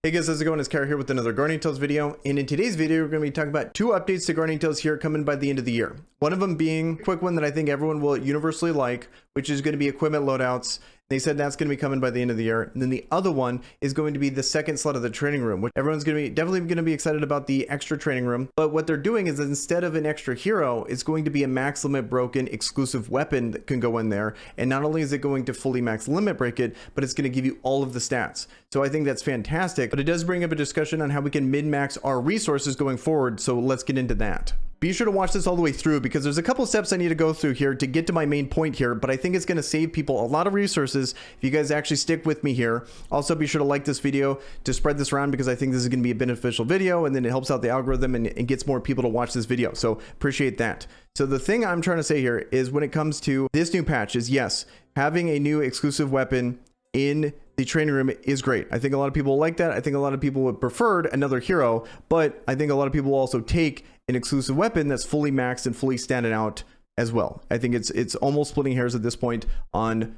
Hey guys, how's it going? It's Kara here with another Guardian Tales video, and in today's video we're going to be talking about two updates to Guardian Tales here coming by the end of the year. One of them being a quick one that I think everyone will universally like, which is going to be equipment loadouts. They said that's going to be coming by the end of the year. And then the other one is going to be the second slot of the training room, which everyone's going to be definitely going to be excited about the extra training room. But what they're doing is instead of an extra hero, it's going to be a max limit broken exclusive weapon that can go in there. And not only is it going to fully max limit break it, but it's going to give you all of the stats. So I think that's fantastic, but it does bring up a discussion on how we can min-max our resources going forward. So let's get into that. Be sure to watch this all the way through because there's a couple steps I need to go through here to get to my main point here, but I think it's going to save people a lot of resources if you guys actually stick with me here. Also, be sure to like this video to spread this around because I think this is going to be a beneficial video, and then it helps out the algorithm and gets more people to watch this video. So appreciate that. So the thing I'm trying to say here is when it comes to this new patch is yes, having a new exclusive weapon in the training room is great. I think a lot of people like that. I think a lot of people would prefer another hero, but I think a lot of people will also take an exclusive weapon that's fully maxed and fully standing out as well. I think it's almost splitting hairs at this point on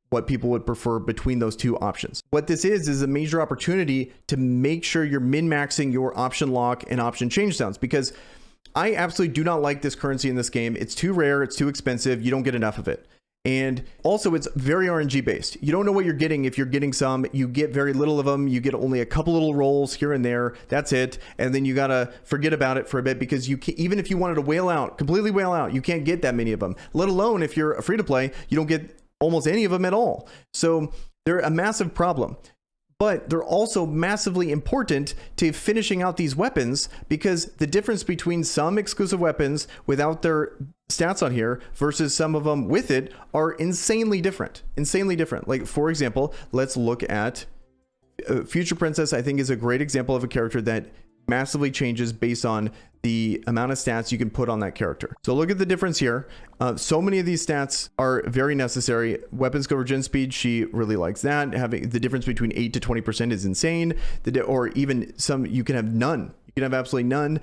what people would prefer between those two options. What this is a major opportunity to make sure you're min-maxing your option lock and option change downs, because I absolutely do not like this currency in this game. It's too rare, it's too expensive, you don't get enough of it. And also it's very RNG based. You don't know what you're getting. If you're getting some, you get very little of them. You get only a couple little rolls here and there. That's it. And then you got to forget about it for a bit because you can, even if you wanted to whale out, completely whale out, you can't get that many of them, let alone if you're free to play, you don't get almost any of them at all. So they're a massive problem. But they're also massively important to finishing out these weapons because the difference between some exclusive weapons without their stats on here versus some of them with it are insanely different. Like, for example, let's look at Future Princess. I think is a great example of a character that massively changes based on the amount of stats you can put on that character. So look at the difference here. So many of these stats are very necessary. Weapons cover gen speed, she really likes that. Having the difference between 8 to 20% is insane. Or even some, you can have none. You can have absolutely none.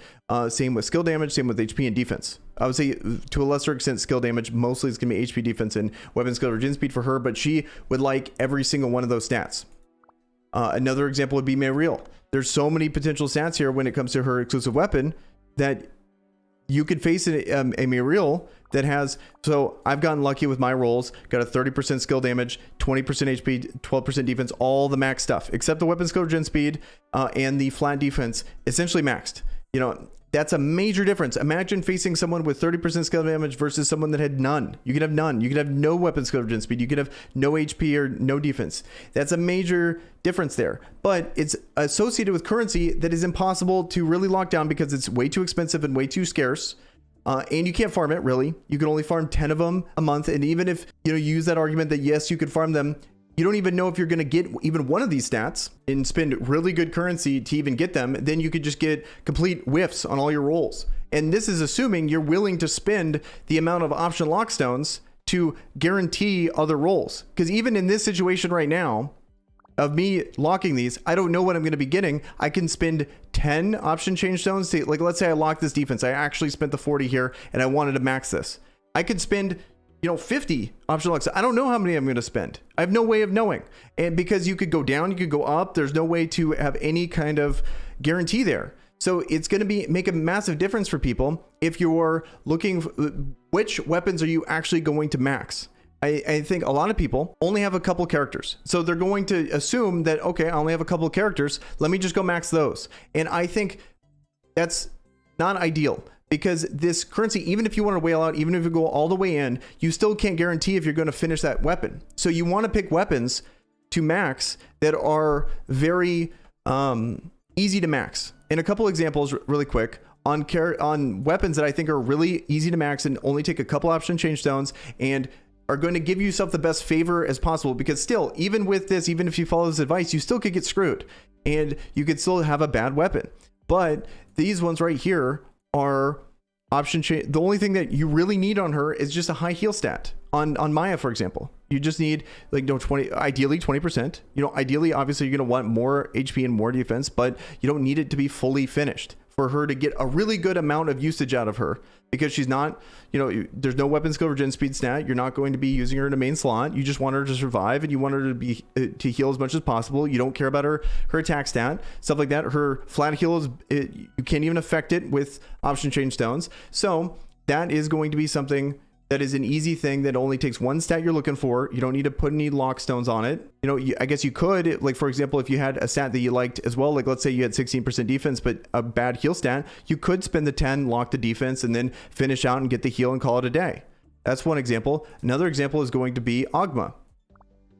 Same with skill damage, same with HP and defense. I would say to a lesser extent skill damage, mostly it's gonna be HP, defense, and weapons cover gen speed for her, but she would like every single one of those stats. Another example would be Mariel. There's so many potential stats here when it comes to her exclusive weapon that you could face a Mariel that has, so I've gotten lucky with my rolls, got a 30% skill damage, 20% HP, 12% defense, all the max stuff, except the weapons cover gen speed and the flat defense, essentially maxed. You know, that's a major difference. Imagine facing someone with 30% skill damage versus someone that had none. You could have none. You could have no weapons coverage and speed. You could have no HP or no defense. That's a major difference there. But it's associated with currency that is impossible to really lock down because it's way too expensive and way too scarce. And you can't farm it really. You can only farm 10 of them a month. And even if you use that argument that yes, you could farm them, you don't even know if you're going to get even one of these stats and spend really good currency to even get them. Then you could just get complete whiffs on all your rolls. And this is assuming you're willing to spend the amount of option lock stones to guarantee other rolls. Because even in this situation right now of me locking these, I don't know what I'm going to be getting. I can spend 10 option change stones to, like, let's say I lock this defense. I actually spent the 40 here and I wanted to max this. I could spend 50 option locks. I don't know how many I'm going to spend. I have no way of knowing. And because you could go down, you could go up. There's no way to have any kind of guarantee there. So it's going to make a massive difference for people if you're looking, which weapons are you actually going to max? I think a lot of people only have a couple characters. So they're going to assume that, okay, I only have a couple of characters. Let me just go max those. And I think that's not ideal. Because this currency, even if you want to whale out, even if you go all the way in, you still can't guarantee if you're going to finish that weapon. So you want to pick weapons to max that are very easy to max. And a couple examples really quick on weapons that I think are really easy to max and only take a couple option change stones and are going to give yourself the best favor as possible. Because still, even with this, even if you follow this advice, you still could get screwed and you could still have a bad weapon. But these ones right here are option change. The only thing that you really need on her is just a high heal stat. On Maya, for example, you just need like 20, ideally 20%. Ideally, obviously, you're going to want more HP and more defense, but you don't need it to be fully finished. for her to get a really good amount of usage out of her, because she's not, there's no weapon skill regen speed stat. You're not going to be using her in a main slot. You just want her to survive, and you want her to be to heal as much as possible. You don't care about her attack stat, stuff like that. Her flat heal you can't even affect it with option change stones. So that is going to be something that is an easy thing that only takes one stat you're looking for. You don't need to put any lock stones on it. I guess you could, like, for example, if you had a stat that you liked as well, like let's say you had 16% defense, but a bad heal stat, you could spend the 10, lock the defense, and then finish out and get the heal and call it a day. That's one example. Another example is going to be Ogma,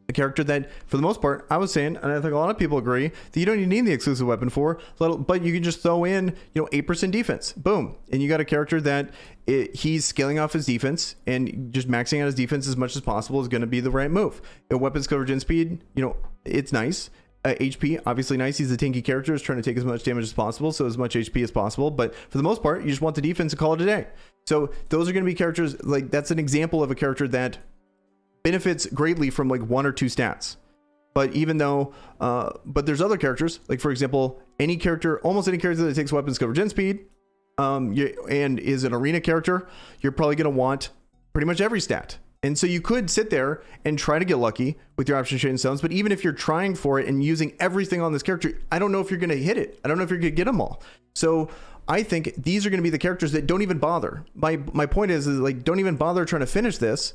a character that, for the most part, I was saying, and I think a lot of people agree, that you don't even need the exclusive weapon for, but you can just throw in, 8% defense, boom, and you got a character that he's scaling off his defense, and just maxing out his defense as much as possible is going to be the right move. Weapons coverage and speed, it's nice. HP, obviously nice. He's a tanky character, is trying to take as much damage as possible, so as much HP as possible, but for the most part, you just want the defense and call it a day. So those are going to be characters, like, that's an example of a character that benefits greatly from like 1 or 2 stats. But even though but there's other characters, like for example, almost any character that takes weapons coverage and speed and is an arena character, you're probably going to want pretty much every stat. And so you could sit there and try to get lucky with your option chain stones, but even if you're trying for it and using everything on this character, I don't know if you're going to hit it. I don't know if you're going to get them all. So I think these are going to be the characters that don't even bother. My point is like, don't even bother trying to finish this.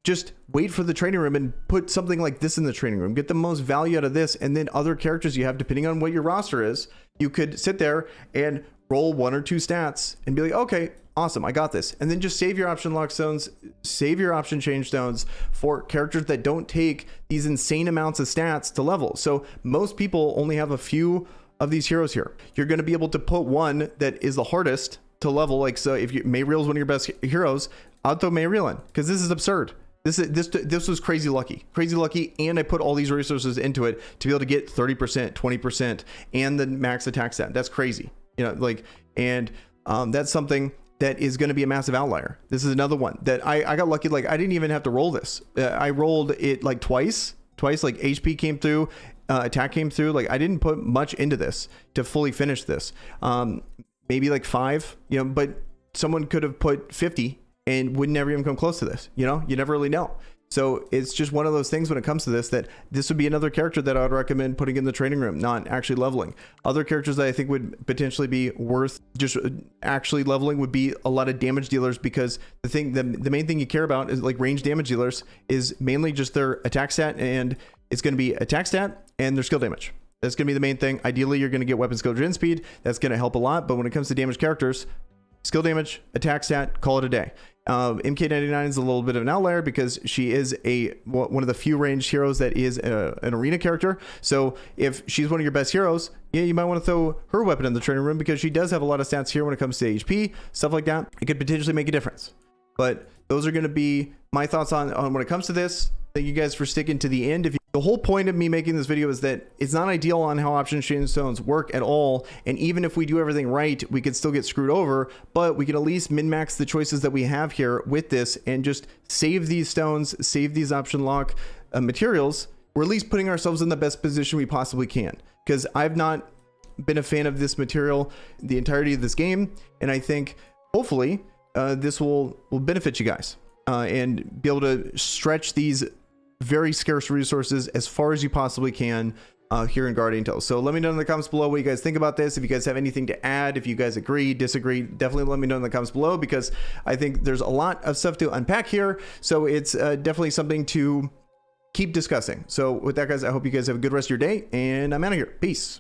Just wait for the training room and put something like this in the training room. Get the most value out of this, and then other characters you have, depending on what your roster is, you could sit there and roll 1 or 2 stats and be like, okay, awesome, I got this. And then just save your option lock stones, save your option change stones for characters that don't take these insane amounts of stats to level. So most people only have a few of these heroes here. You're going to be able to put one that is the hardest to level. Like, so if Mayriel is one of your best heroes, I'll throw Mayriel in, because this is absurd. This was crazy lucky, and I put all these resources into it to be able to get 30%, 20%, and the max attack stat. That's crazy, and that's something that is going to be a massive outlier. This is another one that I got lucky. Like, I didn't even have to roll this. I rolled it like twice. Like HP came through, attack came through. Like, I didn't put much into this to fully finish this. Maybe like 5, but someone could have put 50. And would never even come close to this. You never really know. So it's just one of those things when it comes to this, that this would be another character that I would recommend putting in the training room, not actually leveling. Other characters that I think would potentially be worth just actually leveling would be a lot of damage dealers, because the main thing you care about is like range damage dealers is mainly just their attack stat, and it's going to be attack stat and their skill damage. That's going to be the main thing. Ideally, you're going to get weapon skill gen speed. That's going to help a lot. But when it comes to damage characters, skill damage, attack stat, call it a day. MK99 is a little bit of an outlier because she is one of the few ranged heroes that is an arena character. So if she's one of your best heroes, yeah, you might want to throw her weapon in the training room, because she does have a lot of stats here when it comes to HP, stuff like that. It could potentially make a difference. But those are going to be my thoughts on when it comes to this. Thank you guys for sticking to the end. The whole point of me making this video is that it's not ideal on how option chain stones work at all. And even if we do everything right, we could still get screwed over, but we can at least min-max the choices that we have here with this and just save these stones, save these option lock materials. We're at least putting ourselves in the best position we possibly can, because I've not been a fan of this material the entirety of this game. And I think hopefully this will benefit you guys and be able to stretch these very scarce resources as far as you possibly can here in Guardian Tales. So let me know in the comments below what you guys think about this. If you guys have anything to add, if you guys agree, disagree, definitely let me know in the comments below, because I think there's a lot of stuff to unpack here. So it's definitely something to keep discussing. So with that, guys, I hope you guys have a good rest of your day, and I'm out of here. Peace.